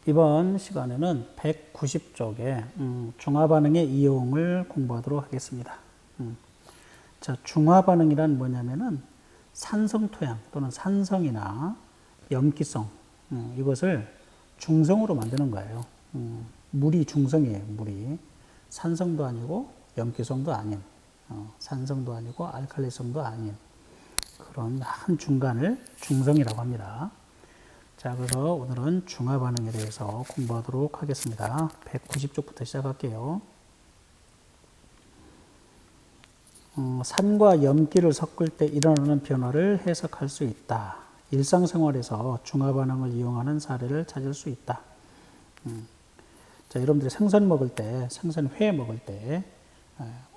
이번 시간에는 190쪽에 중화반응의 이용을 공부하도록 하겠습니다. 자, 중화반응이란 뭐냐면은 산성토양 또는 산성이나 염기성 이것을 중성으로 만드는 거예요. 물이 중성이에요. 물이 산성도 아니고 염기성도 아닌 산성도 아니고 알칼리성도 아닌 그런 한 중간을 중성이라고 합니다. 자, 그래서 오늘은 중화반응에 대해서 공부하도록 하겠습니다. 190쪽부터 시작할게요. 산과 염기를 섞을 때 일어나는 변화를 해석할 수 있다. 일상생활에서 중화반응을 이용하는 사례를 찾을 수 있다. 자, 여러분들이 생선 먹을 때, 생선회 먹을 때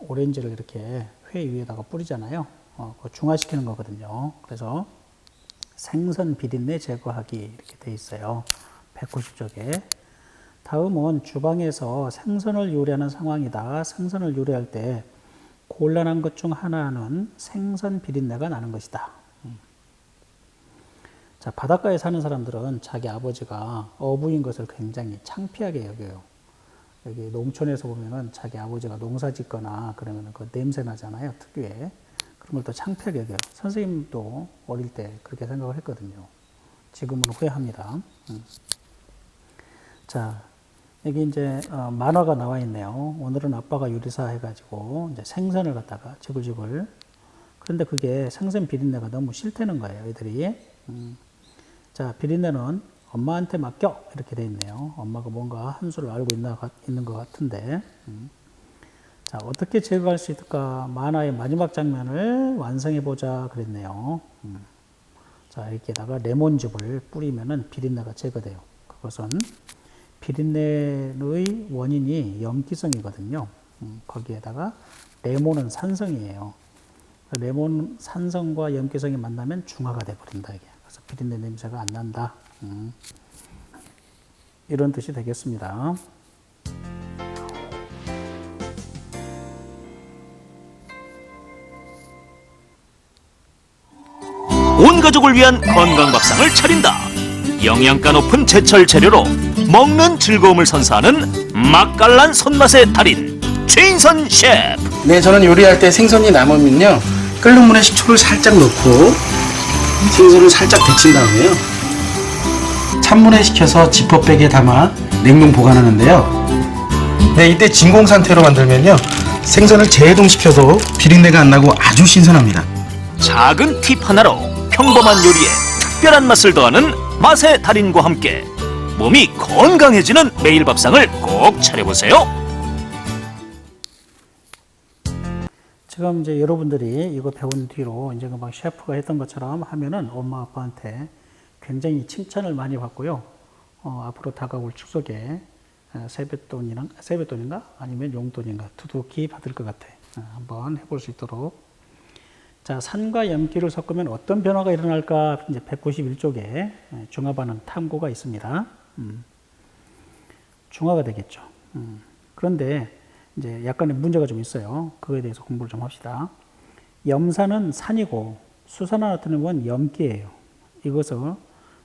오렌지를 이렇게 회 위에다가 뿌리잖아요. 그거 중화시키는 거거든요. 그래서 생선 비린내 제거하기 이렇게 돼 있어요. 190쪽에. 다음은 주방에서 생선을 요리하는 상황이다. 생선을 요리할 때 곤란한 것 중 하나는 생선 비린내가 나는 것이다. 자, 바닷가에 사는 사람들은 자기 아버지가 어부인 것을 굉장히 창피하게 여겨요. 여기 농촌에서 보면은 자기 아버지가 농사 짓거나 그러면 그 냄새 나잖아요. 특유의. 그런 걸 또 창피하게 여겨요. 선생님도 어릴 때 그렇게 생각을 했거든요. 지금은 후회합니다. 자, 여기 이제 만화가 나와 있네요. 오늘은 아빠가 요리사 해가지고 이제 생선을 갖다가 지글지글. 그런데 그게 생선 비린내가 너무 싫다는 거예요, 애들이. 자, 비린내는 엄마한테 맡겨 이렇게 돼 있네요. 엄마가 뭔가 한 수를 알고 있는 것 같은데. 자, 어떻게 제거할 수 있을까? 만화의 마지막 장면을 완성해 보자 그랬네요. 자, 여기에다가 레몬즙을 뿌리면은 비린내가 제거돼요. 그것은 비린내의 원인이 염기성이거든요. 거기에다가 레몬은 산성이에요. 레몬 산성과 염기성이 만나면 중화가 돼버린다 이게. 그래서 비린내 냄새가 안 난다. 이런 뜻이 되겠습니다. 온 가족을 위한 건강 밥상을 차린다. 영양가 높은 제철 재료로 먹는 즐거움을 선사하는 맛깔난 손맛의 달인 최인선 셰프. 네, 저는 요리할 때 생선이 남으면요, 끓는 물에 식초를 살짝 넣고 생선을 살짝 데친 다음에요, 찬물에 식혀서 지퍼백에 담아 냉동 보관하는데요. 네, 이때 진공 상태로 만들면요, 생선을 재해동시켜도 비린내가 안 나고 아주 신선합니다. 작은 팁 하나로 평범한 요리에 특별한 맛을 더하는 맛의 달인과 함께 몸이 건강해지는 매일 밥상을 꼭 차려보세요. 지금 이제 여러분들이 이거 배운 뒤로 이제 막 셰프가 했던 것처럼 하면은 엄마 아빠한테 굉장히 칭찬을 많이 받고요. 앞으로 다가올 축석에 세뱃돈인가 아니면 용돈인가 두둑히 받을 것 같아. 한번 해볼 수 있도록. 자, 산과 염기를 섞으면 어떤 변화가 일어날까? 이제 191쪽에 중화반응 탐구가 있습니다. 중화가 되겠죠. 그런데 이제 약간의 문제가 좀 있어요. 그거에 대해서 공부를 좀 합시다. 염산은 산이고 수산화나트륨은 염기예요. 이것을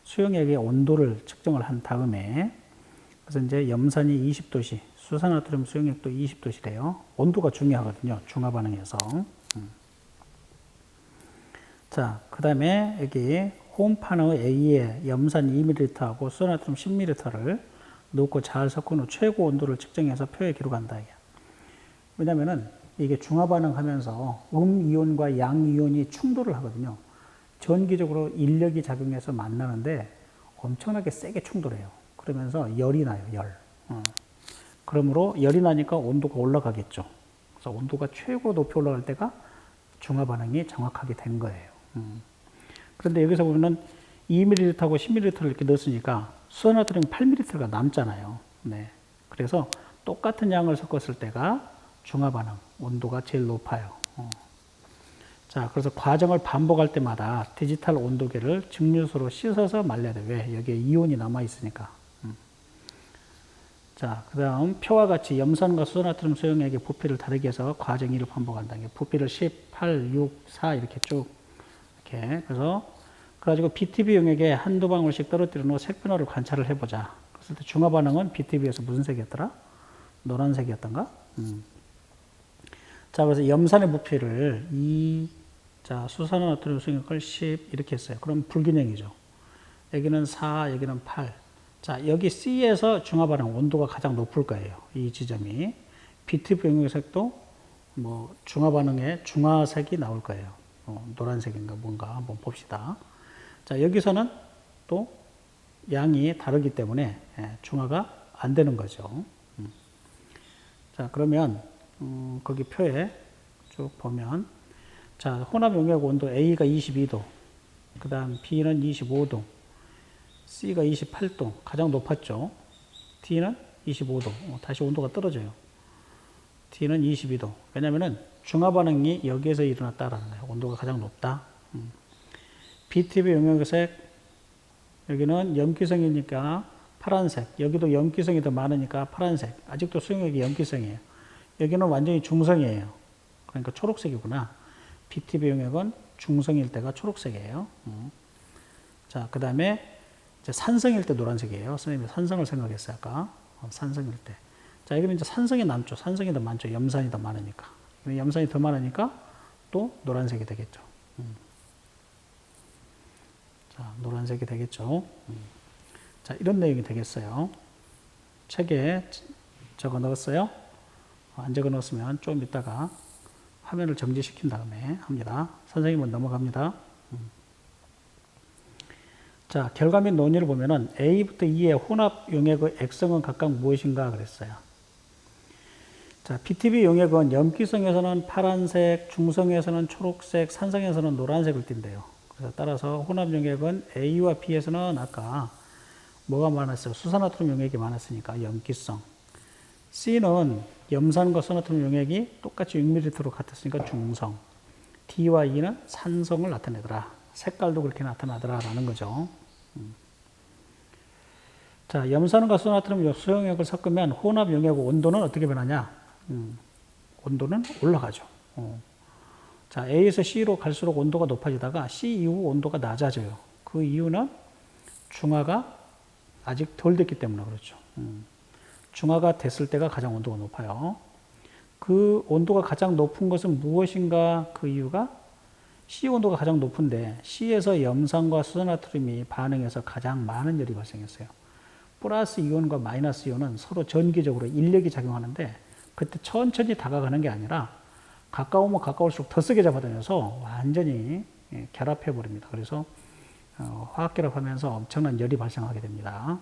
수용액의 온도를 측정을 한 다음에 그래서 이제 염산이 20도씨, 수산화나트륨 수용액도 20도씨래요. 온도가 중요하거든요. 중화반응에서. 자, 그 다음에 여기 홈판의 A에 염산 2ml하고 수산화트륨 10ml를 넣고 잘 섞은 후 최고 온도를 측정해서 표에 기록한다. 왜냐면은 이게 중화반응 하면서 음이온과 양이온이 충돌을 하거든요. 전기적으로 인력이 작용해서 만나는데 엄청나게 세게 충돌해요. 그러면서 열이 나요, 열. 그러므로 열이 나니까 온도가 올라가겠죠. 그래서 온도가 최고 높이 올라갈 때가 중화반응이 정확하게 된 거예요. 그런데 여기서 보면은 2ml하고 10ml를 이렇게 넣었으니까 수산화트륨 8ml가 남잖아요. 네. 그래서 똑같은 양을 섞었을 때가 중화반응, 온도가 제일 높아요. 자, 그래서 과정을 반복할 때마다 디지털 온도계를 증류수로 씻어서 말려야 돼. 왜? 여기에 이온이 남아있으니까. 자, 그 다음 표와 같이 염산과 수산화트륨 수용액의 부피를 다르게 해서 과정 2를 반복한다. 부피를 10, 8, 6, 4 이렇게 쭉 이렇게. 그래서 그래가지고 BTB 용액에 한두 방울씩 떨어뜨려 놓고 색 변화를 관찰을 해보자. 그랬을 때 중화 반응은 BTB에서 무슨 색이었더라? 노란색이었던가? 자, 그래서 염산의 부피를 2, 자, 수산화나트륨 수용액을 10 이렇게 했어요. 그럼 불균형이죠. 여기는 4, 여기는 8. 자, 여기 C에서 중화 반응 온도가 가장 높을 거예요. 이 지점이. BTB 용액 색도 뭐 중화 반응에 중화색이 나올 거예요. 노란색인가 뭔가 한번 봅시다. 자, 여기서는 또 양이 다르기 때문에 중화가 안 되는 거죠. 자, 그러면 거기 표에 쭉 보면, 자, 혼합 용액 온도 A가 22도, 그 다음 B는 25도, C가 28도, 가장 높았죠. D는 25도, 다시 온도가 떨어져요. D는 22도. 왜냐면은 중화 반응이 여기에서 일어났다라는 거예요. 온도가 가장 높다. BTB 용액색, 여기는 염기성이니까 파란색, 여기도 염기성이 더 많으니까 파란색. 아직도 수용액이 염기성이에요. 여기는 완전히 중성이에요. 그러니까 초록색이구나. BTB 용액은 중성일 때가 초록색이에요. 자, 그 다음에 이제 산성일 때 노란색이에요. 선생님이 산성을 생각했어요, 아까. 산성일 때. 자, 여기는 이제 산성이 남죠. 산성이 더 많죠. 염산이 더 많으니까. 염산이 더 많으니까 또 노란색이 되겠죠. 자, 노란색이 되겠죠. 자, 이런 내용이 되겠어요. 책에 적어 넣었어요. 안 적어 넣었으면 좀 이따가 화면을 정지시킨 다음에 합니다. 선생님은 넘어갑니다. 자, 결과 및 논의를 보면은 A부터 E의 혼합 용액의 액성은 각각 무엇인가 그랬어요. 자, BTB 용액은 염기성에서는 파란색, 중성에서는 초록색, 산성에서는 노란색을 띈대요. 그래서 따라서 혼합 용액은 A와 B에서는 아까 뭐가 많았어요? 수산화트륨 용액이 많았으니까 염기성. C는 염산과 산화트륨 용액이 똑같이 6ml로 같았으니까 중성. D와 E는 산성을 나타내더라. 색깔도 그렇게 나타나더라라는 거죠. 자, 염산과 산화트륨 수용액을 섞으면 혼합 용액의 온도는 어떻게 변하냐? 온도는 올라가죠. 자, A에서 C로 갈수록 온도가 높아지다가 C 이후 온도가 낮아져요. 그 이유는 중화가 아직 덜 됐기 때문에 그렇죠. 중화가 됐을 때가 가장 온도가 높아요. 그 온도가 가장 높은 것은 무엇인가? 그 이유가 C 온도가 가장 높은데 C에서 염산과 수산화트륨이 반응해서 가장 많은 열이 발생했어요. 플러스 이온과 마이너스 이온은 서로 전기적으로 인력이 작용하는데 그때 천천히 다가가는 게 아니라 가까우면 가까울수록 더 세게 잡아다녀서 완전히 결합해 버립니다. 그래서 화학 결합하면서 엄청난 열이 발생하게 됩니다.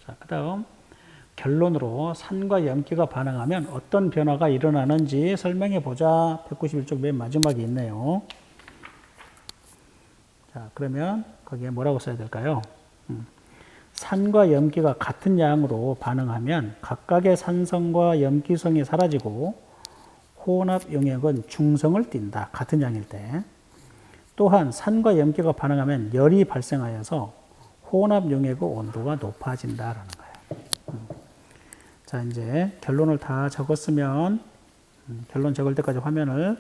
자, 그 다음 결론으로 산과 염기가 반응하면 어떤 변화가 일어나는지 설명해 보자. 191쪽 맨 마지막에 있네요. 자, 그러면 거기에 뭐라고 써야 될까요? 산과 염기가 같은 양으로 반응하면 각각의 산성과 염기성이 사라지고 혼합 용액은 중성을 띈다. 같은 양일 때. 또한 산과 염기가 반응하면 열이 발생하여서 혼합 용액의 온도가 높아진다라는 거예요. 자, 이제 결론을 다 적었으면 결론 적을 때까지 화면을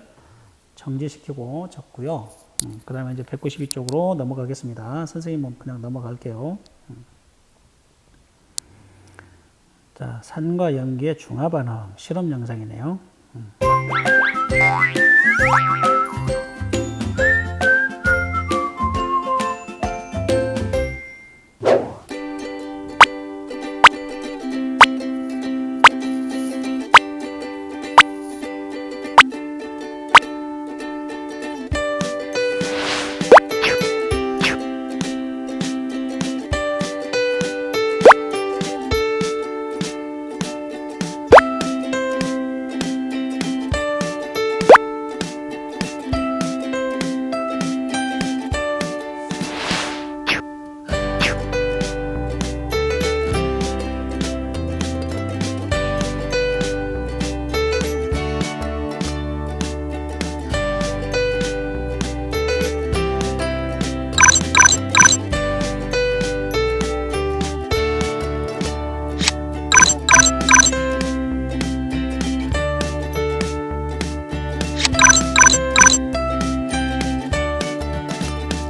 정지시키고 적고요. 그 다음에 이제 192쪽으로 넘어가겠습니다. 선생님은 그냥 넘어갈게요. 자, 산과 염기의 중화 반응 실험 영상이네요.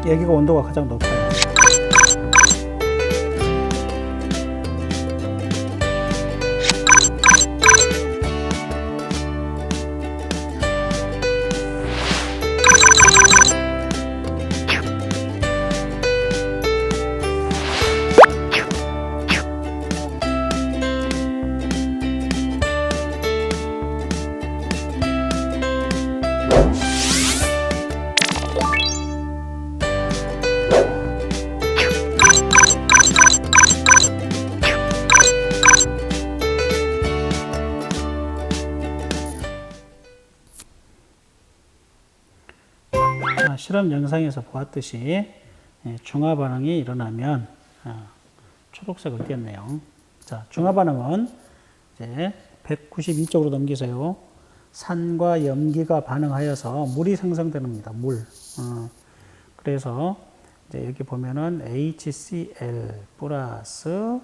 여기가 온도가 가장 높아요. 실험 영상에서 보았듯이 중화 반응이 일어나면 초록색을 띄었네요. 자, 중화 반응은 이제 192쪽으로 넘기세요. 산과 염기가 반응하여서 물이 생성됩니다. 물. 그래서 이제 여기 보면은 HCl 플러스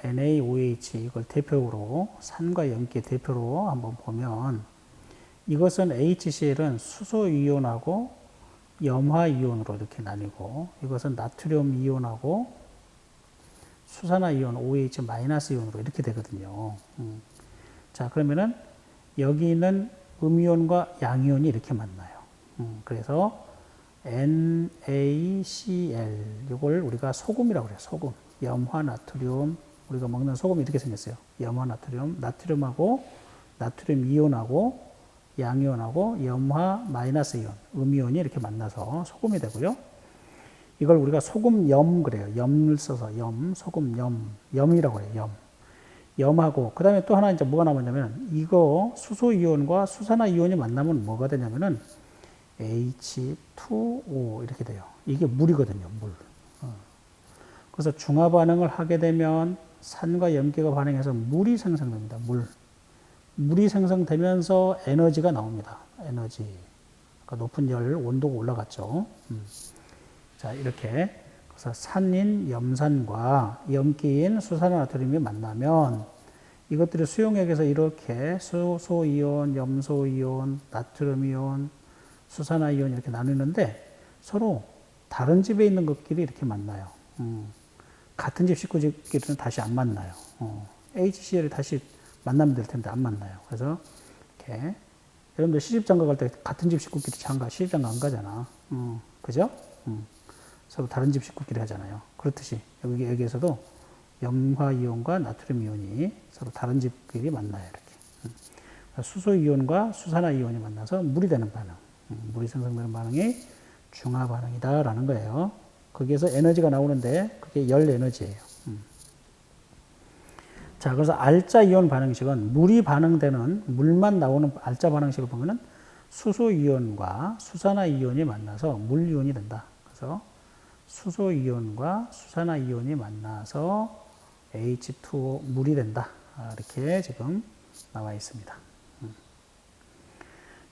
NaOH 이걸 대표로 산과 염기 대표로 한번 보면 이것은 HCl은 수소 이온하고 염화 이온으로 이렇게 나뉘고 이것은 나트륨 이온하고 수산화 이온 OH 마이너스 이온으로 이렇게 되거든요. 자, 그러면은 여기 있는 음이온과 양이온이 이렇게 만나요. 그래서 NaCl 이걸 우리가 소금이라고 그래요. 소금. 염화 나트륨 우리가 먹는 소금이 이렇게 생겼어요. 염화 나트륨, 나트륨하고 나트륨 이온하고 양이온하고 염화 마이너스 이온, 음이온이 이렇게 만나서 소금이 되고요. 이걸 우리가 소금염 그래요. 염을 써서 소금염, 염이라고 해요. 염. 염하고 그 다음에 또 하나 이제 뭐가 남았냐면 이거 수소 이온과 수산화 이온이 만나면 뭐가 되냐면은 H2O 이렇게 돼요. 이게 물이거든요. 물. 그래서 중화 반응을 하게 되면 산과 염기가 반응해서 물이 생성됩니다. 물이 생성되면서 에너지가 나옵니다. 에너지. 그러니까 높은 열, 온도가 올라갔죠. 자, 이렇게. 그래서 산인 염산과 염기인 수산화나트륨이 만나면 이것들이 수용액에서 이렇게 수소이온, 염소이온, 나트륨이온, 수산화이온 이렇게 나누는데 서로 다른 집에 있는 것끼리 이렇게 만나요. 같은 집 식구들끼리는 다시 안 만나요. HCl이 다시 만나면 될 텐데 안 만나요. 그래서 이렇게 여러분들 시집장가 갈 때 같은 집 식구끼리 시집장가 안 가잖아. 그죠? 서로 다른 집 식구끼리 하잖아요. 그렇듯이 여기에서도 염화 이온과 나트륨 이온이 서로 다른 집끼리 만나요. 이렇게 수소 이온과 수산화 이온이 만나서 물이 되는 반응, 물이 생성되는 반응이 중화 반응이다라는 거예요. 거기에서 에너지가 나오는데 그게 열 에너지예요. 자, 그래서 알자 이온 반응식은 물이 반응되는 물만 나오는 알자 반응식을 보면은 수소 이온과 수산화 이온이 만나서 물 이온이 된다. 그래서 수소 이온과 수산화 이온이 만나서 H2O 물이 된다. 이렇게 지금 나와 있습니다.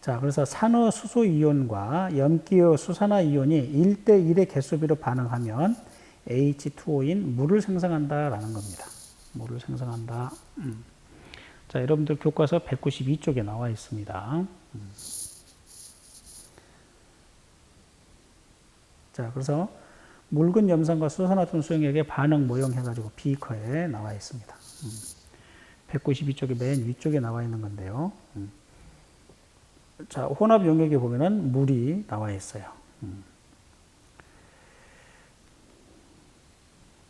자, 그래서 산의 수소 이온과 염기의 수산화 이온이 1대1의 개수비로 반응하면 H2O인 물을 생성한다라는 겁니다. 물을 생성한다. 자, 여러분들 교과서 192쪽에 나와 있습니다. 자, 그래서 묽은 염산과 수산화탄 수용액의 반응 모형 해가지고 비커에 나와 있습니다. 192쪽에 맨 위쪽에 나와 있는 건데요. 자, 혼합 용액에 보면은 물이 나와 있어요.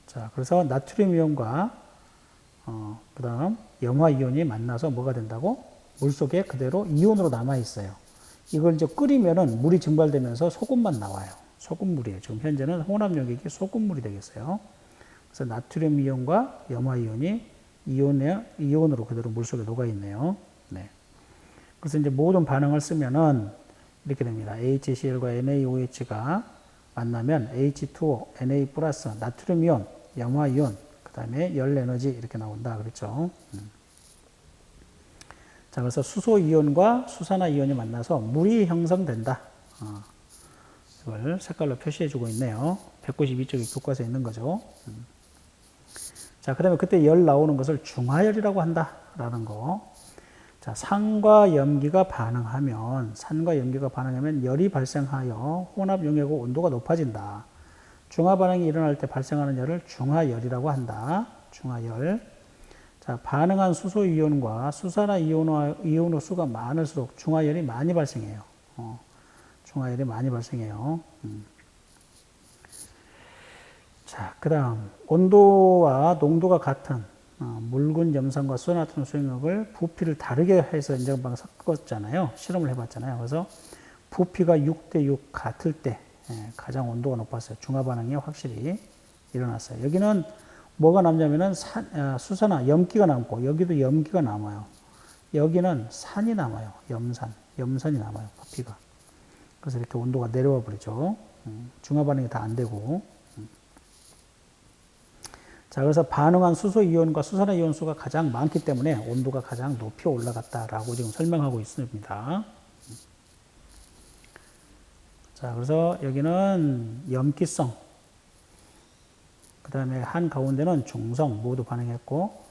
자, 그래서 나트륨 이온과 그 다음 염화 이온이 만나서 뭐가 된다고? 물 속에 그대로 이온으로 남아 있어요. 이걸 이제 끓이면은 물이 증발되면서 소금만 나와요. 소금물이에요. 지금 현재는 혼합 용액이 소금물이 되겠어요. 그래서 나트륨 이온과 염화 이온이 이온으로 그대로 물 속에 녹아 있네요. 네. 그래서 이제 모든 반응을 쓰면은 이렇게 됩니다. HCl과 NaOH가 만나면 H2O, Na 플러스 나트륨 이온, 염화 이온, 그 다음에 열 에너지 이렇게 나온다. 그랬죠. 자, 그래서 수소 이온과 수산화 이온이 만나서 물이 형성된다. 이걸 색깔로 표시해 주고 있네요. 192쪽에 교과서에 있는 거죠. 자, 그 다음에 그때 열 나오는 것을 중화열이라고 한다라는 거. 자, 산과 염기가 반응하면 열이 발생하여 혼합 용액의 온도가 높아진다. 중화 반응이 일어날 때 발생하는 열을 중화열이라고 한다. 중화열. 자, 반응한 수소 이온과 수산화 이온의 수가 많을수록 중화열이 많이 발생해요. 중화열이 많이 발생해요. 자, 그 다음 온도와 농도가 같은 묽은 염산과 수소나트륨 수용액을 부피를 다르게 해서 인정방 섞었잖아요. 실험을 해봤잖아요. 그래서 부피가 6대6 같을 때 가장 온도가 높았어요. 중화 반응이 확실히 일어났어요. 여기는 뭐가 남냐면은 수산화 염기가 남고 여기도 염기가 남아요. 여기는 산이 남아요. 염산이 남아요. 부피가. 그래서 이렇게 온도가 내려와 버리죠. 중화 반응이 다 안 되고. 자, 그래서 반응한 수소 이온과 수산화 이온 수가 가장 많기 때문에 온도가 가장 높이 올라갔다라고 지금 설명하고 있습니다. 자, 그래서 여기는 염기성, 그 다음에 한 가운데는 중성 모두 반응했고,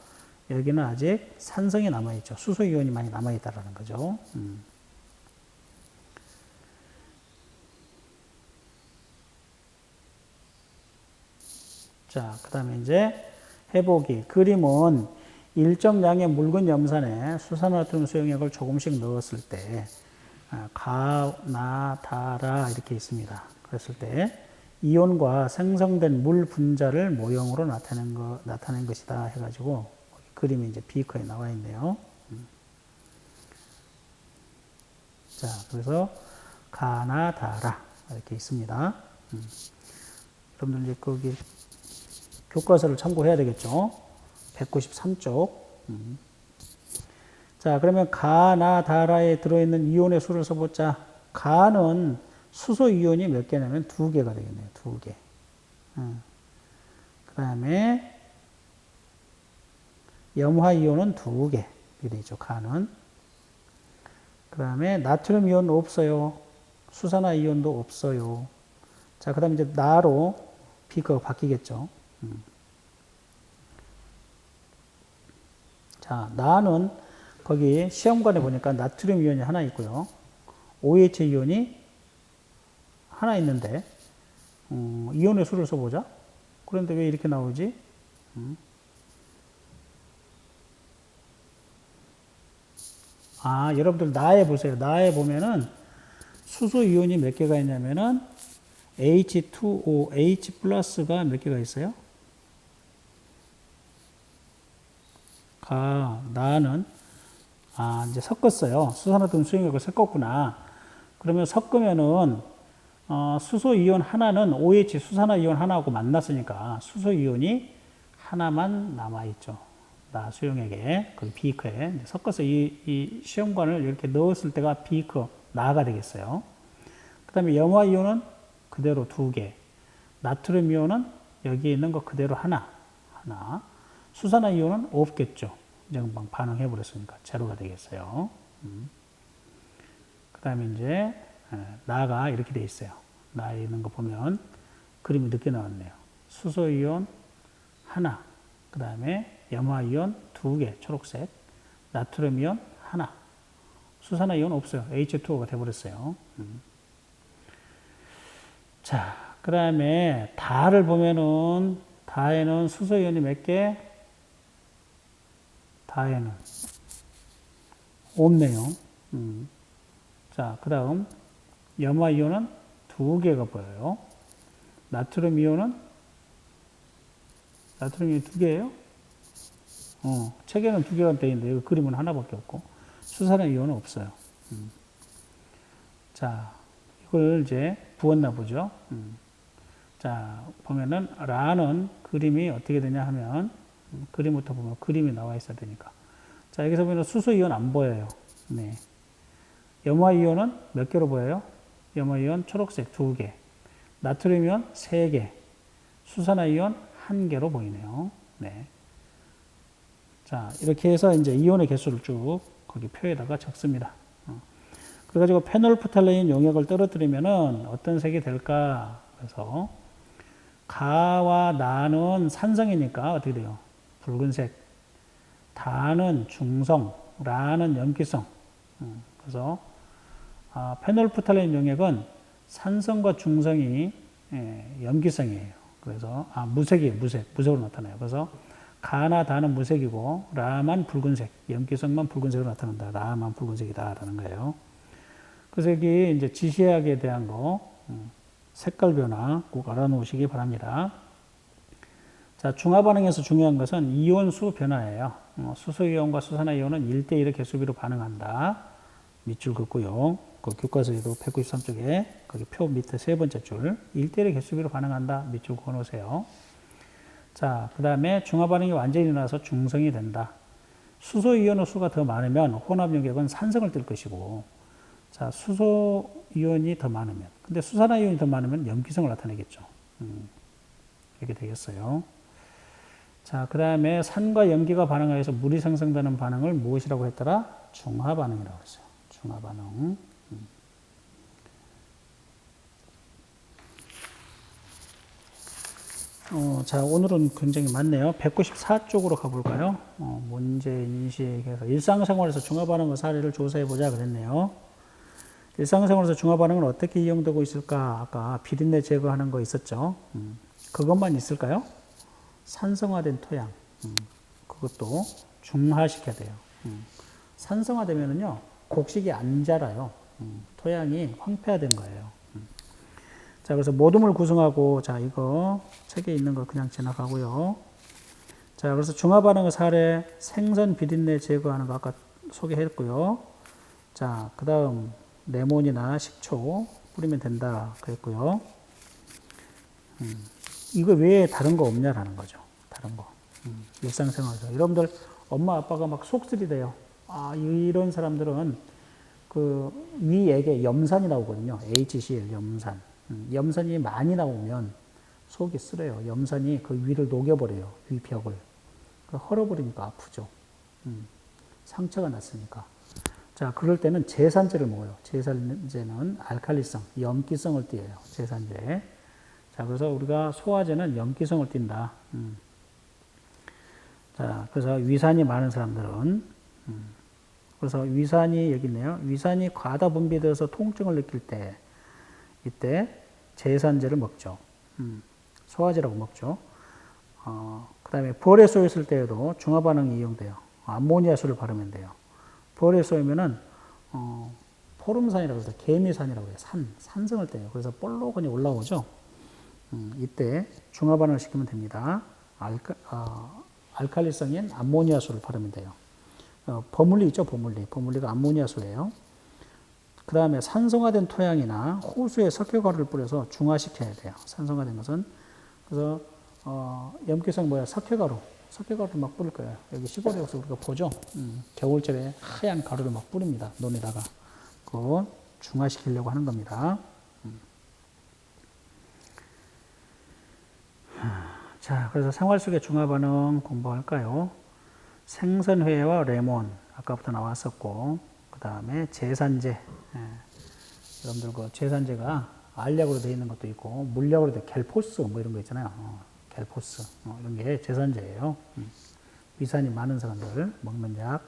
여기는 아직 산성이 남아있죠. 수소 이온이 많이 남아있다라는 거죠. 자, 그 다음에 이제 해보기. 그림은 일정량의 묽은 염산에 수산화나트륨 수용액을 조금씩 넣었을 때, 가, 나, 다라 이렇게 있습니다. 그랬을 때 이온과 생성된 물 분자를 모형으로 나타낸 것이다 해가지고 그림이 이제 비커에 나와 있네요. 자, 그래서 가나 다라 이렇게 있습니다. 여러분들 이제 거기 교과서를 참고해야 되겠죠. 193쪽. 자, 그러면 가나 다라에 들어있는 이온의 수를 써보자. 가는 수소 이온이 몇 개냐면 2개가 되겠네요. 2개. 그 다음에 염화 이온은 2개. 이렇게 되죠. 가는. 그 다음에 나트륨 이온 없어요. 수산화 이온도 없어요. 자, 그 다음에 이제 나로 비커가 바뀌겠죠. 자, 나는 거기 시험관에 보니까 나트륨 이온이 하나 있고요. OH 이온이 하나 있는데, 이온의 수를 써보자. 그런데 왜 이렇게 나오지? 아, 여러분들 나에 보세요. 나에 보면은 수소 이온이 몇 개가 있냐면은 H2O, H 플러스가 몇 개가 있어요? 나는, 이제 섞었어요. 수산화나트륨 수용액을 섞었구나. 그러면 섞으면은, 수소 이온 하나는 OH 수산화 이온 하나하고 만났으니까 수소 이온이 하나만 남아있죠. 나 수용액에, 그 비커에. 섞어서 이 시험관을 이렇게 넣었을 때가 비커, 나가 되겠어요. 그 다음에 염화 이온은 그대로 2개. 나트륨 이온은 여기 있는 거 그대로 하나. 수산화 이온은 없겠죠. 이제금방 반응해 버렸으니까 제로가 되겠어요. 그 다음에 이제 나가 이렇게 돼 있어요. 나에 있는 거 보면 그림이 늦게 나왔네요. 수소 이온 하나, 그 다음에 염화 이온 2개 초록색, 나트륨 이온 하나, 수산화 이온 없어요. H2O가 돼 버렸어요. 자, 그 다음에 다를 보면은 다에는 수소 이온이 몇 개? 다에는 없네요. 자, 그 다음 염화 이온은 2개가 보여요. 나트륨 이온은 2개예요? 책에는 2개가 되어 있는데 여기 그림은 하나밖에 없고 수산화 이온은 없어요. 자, 이걸 이제 부었나 보죠. 자, 보면은 라는 그림이 어떻게 되냐 하면 그림부터 보면 그림이 나와 있어야 되니까. 자, 여기서 보면 수소 이온 안 보여요. 네. 염화 이온은 몇 개로 보여요? 염화 이온 초록색 2개, 나트륨 이온 3개, 수산화 이온 1개로 보이네요. 네. 자, 이렇게 해서 이제 이온의 개수를 쭉 거기 표에다가 적습니다. 그래가지고 페놀프탈레인 용액을 떨어뜨리면은 어떤 색이 될까? 그래서 가와 나는 산성이니까 어떻게 돼요? 붉은색. 다는 중성, 라는 염기성. 그래서 페놀프탈린 용액은 산성과 중성이 염기성이에요. 그래서 무색이에요. 무색으로 나타나요. 그래서 가나 다는 무색이고 라만 붉은색, 염기성만 붉은색으로 나타난다. 라만 붉은색이다라는 거예요. 그래서 여기 이제 지시약에 대한 거 색깔 변화 꼭 알아놓으시기 바랍니다. 자, 중화 반응에서 중요한 것은 이온수 변화예요. 수소이온과 수산화이온은 1대1의 개수비로 반응한다. 밑줄 긋고요. 그 교과서에도 193쪽에 거기 표 밑에 세 번째 줄 1대1의 개수비로 반응한다. 밑줄 그어놓으세요. 자, 그 다음에 중화 반응이 완전히 일어나서 중성이 된다. 수소이온의 수가 더 많으면 혼합용액은 산성을 띨 것이고, 자, 수소이온이 더 많으면, 근데 수산화이온이 더 많으면 염기성을 나타내겠죠. 이렇게 되겠어요. 자, 그 다음에 산과 염기가 반응하여서 물이 생성되는 반응을 무엇이라고 했더라? 중화 반응이라고 했어요. 중화 반응. 자, 오늘은 굉장히 많네요. 194쪽으로 가볼까요? 문제인식에서 일상생활에서 중화 반응의 사례를 조사해보자 그랬네요. 일상생활에서 중화 반응은 어떻게 이용되고 있을까? 아까 비린내 제거하는 거 있었죠. 그것만 있을까요? 산성화된 토양. 그것도 중화시켜야 돼요. 산성화되면은요, 곡식이 안 자라요. 토양이 황폐화된 거예요. 자, 그래서 모둠을 구성하고, 자, 이거 책에 있는 거 그냥 지나가고요. 자, 그래서 중화 반응의 사례, 생선 비린내 제거하는 거 아까 소개했고요. 자, 그 다음 레몬이나 식초 뿌리면 된다 그랬고요. 이거 외에 다른 거 없냐라는 거죠. 다른 거. 일상생활에서. 여러분들 엄마 아빠가 막 속쓰리대요. 이런 사람들은 그 위액에 염산이 나오거든요. HCl 염산. 염산이 많이 나오면 속이 쓰려요. 염산이 그 위를 녹여버려요. 위벽을. 헐어버리니까 아프죠. 상처가 났으니까. 자, 그럴 때는 제산제를 먹어요. 제산제는 알칼리성, 염기성을 띠어요. 제산제. 자, 그래서 우리가 소화제는 염기성을 띈다. 자, 그래서 위산이 많은 사람들은, 그래서 위산이 여기 있네요. 위산이 과다 분비되어서 통증을 느낄 때, 이때 제산제를 먹죠. 소화제라고 먹죠. 그 다음에 벌에 쏘였을 때에도 중화 반응이 이용돼요. 암모니아수를 바르면 돼요. 벌에 쏘이면은, 포름산이라고 해서 개미산이라고 해요. 산성을 떼요. 그래서 볼록하니 올라오죠. 이때 중화 반응을 시키면 됩니다. 알칼리성인 암모니아수를 바르면 돼요. 버물리 있죠, 버물리. 버물리가 암모니아수예요. 그 다음에 산성화된 토양이나 호수에 석회가루를 뿌려서 중화시켜야 돼요. 산성화된 것은. 그래서 염기성 석회가루를 막 뿌릴 거예요. 여기 시골에 가서 우리가 보죠. 겨울철에 하얀 가루를 막 뿌립니다. 논에다가. 그거 중화시키려고 하는 겁니다. 자, 그래서 생활 속의 중화 반응 공부할까요? 생선회와 레몬 아까부터 나왔었고, 그 다음에 제산제. 여러분들 그 제산제가 알약으로 되어 있는 것도 있고 물약으로 되어 갤포스 뭐 이런 거 있잖아요. 갤포스 이런 게 제산제예요. 위산이 많은 사람들 먹는 약.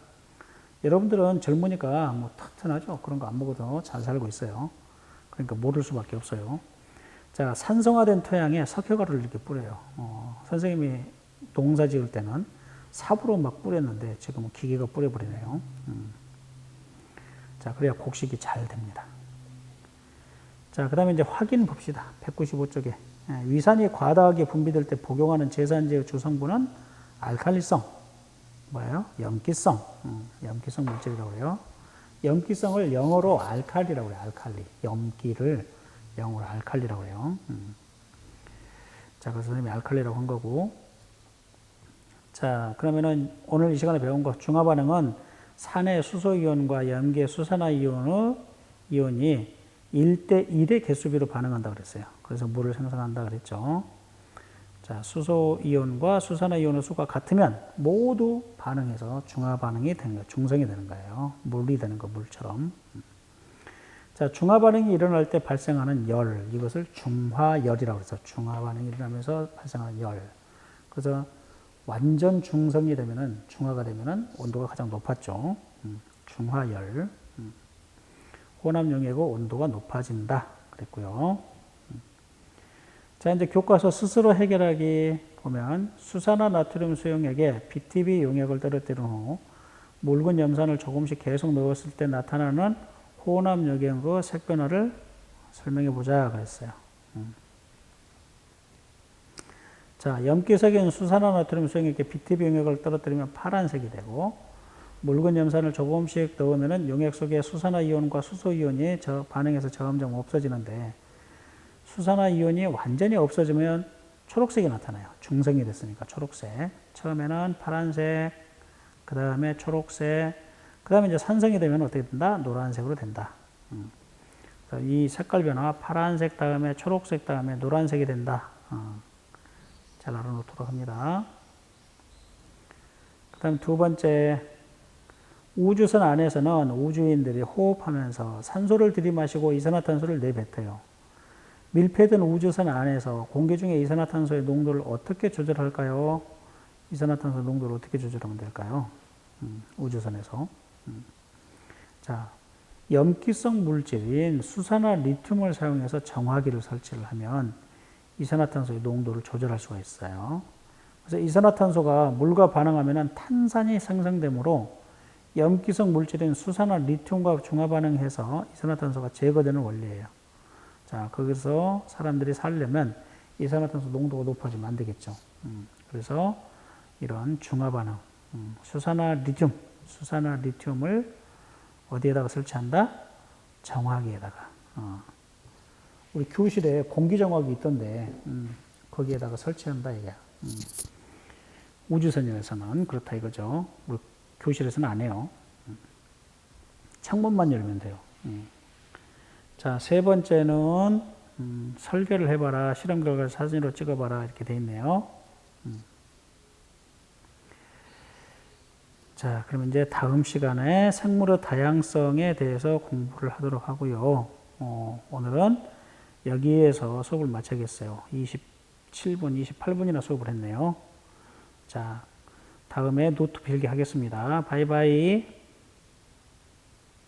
여러분들은 젊으니까 뭐 튼튼하죠. 그런 거 안 먹어도 잘 살고 있어요. 그러니까 모를 수밖에 없어요. 자, 산성화된 토양에 석회가루를 이렇게 뿌려요. 선생님이 농사 지을 때는 삽으로 막 뿌렸는데 지금은 기계가 뿌려버리네요. 자, 그래야 곡식이 잘 됩니다. 자, 그 다음에 이제 확인 봅시다. 195쪽에. 위산이 과다하게 분비될 때 복용하는 제산제의 주성분은 알칼리성, 뭐예요? 염기성, 염기성 물질이라고 해요. 염기성을 영어로 알칼리라고 해요. 알칼리. 염기를 영어로 알칼리라고 해요. 자, 그래서 선생님이 알칼리라고 한 거고. 자, 그러면은 오늘 이 시간에 배운 거 중화 반응은 산의 수소이온과 염기의 수산화이온이 1대1의 개수비로 반응한다 그랬어요. 그래서 물을 생성한다 그랬죠. 자, 수소이온과 수산화이온의 수가 같으면 모두 반응해서 중화 반응이 되는 거예요. 중성이 되는 거예요. 물이 되는 거, 물처럼. 자, 중화 반응이 일어날 때 발생하는 열, 이것을 중화열이라고 해서 중화 반응이 일어나면서 발생하는 열. 그래서 완전 중성이 되면은, 중화가 되면은 온도가 가장 높았죠. 중화열. 혼합 용액의 온도가 높아진다. 그랬고요. 자, 이제 교과서 스스로 해결하기 보면 수산화 나트륨 수용액에 BTB 용액을 떨어뜨린 후 묽은 염산을 조금씩 계속 넣었을 때 나타나는 혼합 용액의 색 변화를 설명해 보자 그랬어요. 자, 염기석인 수산화 나트륨 수용액에 BTB 용액을 떨어뜨리면 파란색이 되고 묽은 염산을 조금씩 넣으면 용액 속의 수산화 이온과 수소 이온이 반응해서 점점 없어지는데 수산화 이온이 완전히 없어지면 초록색이 나타나요. 중성이 됐으니까 초록색. 처음에는 파란색, 그 다음에 초록색, 그 다음에 이제 산성이 되면 어떻게 된다? 노란색으로 된다. 이 색깔 변화, 파란색 다음에 초록색 다음에 노란색이 된다. 잘 알아놓도록 합니다. 그 다음 두 번째, 우주선 안에서는 우주인들이 호흡하면서 산소를 들이마시고 이산화탄소를 내뱉어요. 밀폐된 우주선 안에서 공기 중에 이산화탄소의 농도를 어떻게 조절할까요? 이산화탄소 농도를 어떻게 조절하면 될까요? 우주선에서. 자, 염기성 물질인 수산화 리튬을 사용해서 정화기를 설치를 하면 이산화탄소의 농도를 조절할 수가 있어요. 그래서 이산화탄소가 물과 반응하면 탄산이 생성되므로 염기성 물질인 수산화 리튬과 중화 반응해서 이산화탄소가 제거되는 원리예요. 자, 거기서 사람들이 살려면 이산화탄소 농도가 높아지면 안 되겠죠. 그래서 이런 중화 반응, 수산화 리튬을 어디에다가 설치한다? 정화기에다가. 우리 교실에 공기정화기 있던데 거기에다가 설치한다 이게. 우주선에서는 그렇다 이거죠. 우리 교실에서는 안 해요. 창문만 열면 돼요. 자, 세 번째는 설계를 해봐라, 실험 결과를 사진으로 찍어봐라 이렇게 돼 있네요. 자, 그러면 이제 다음 시간에 생물의 다양성에 대해서 공부를 하도록 하고요. 오늘은 여기에서 수업을 마쳐야겠어요. 27분, 28분이나 수업을 했네요. 자, 다음에 노트 필기 하겠습니다. 바이바이.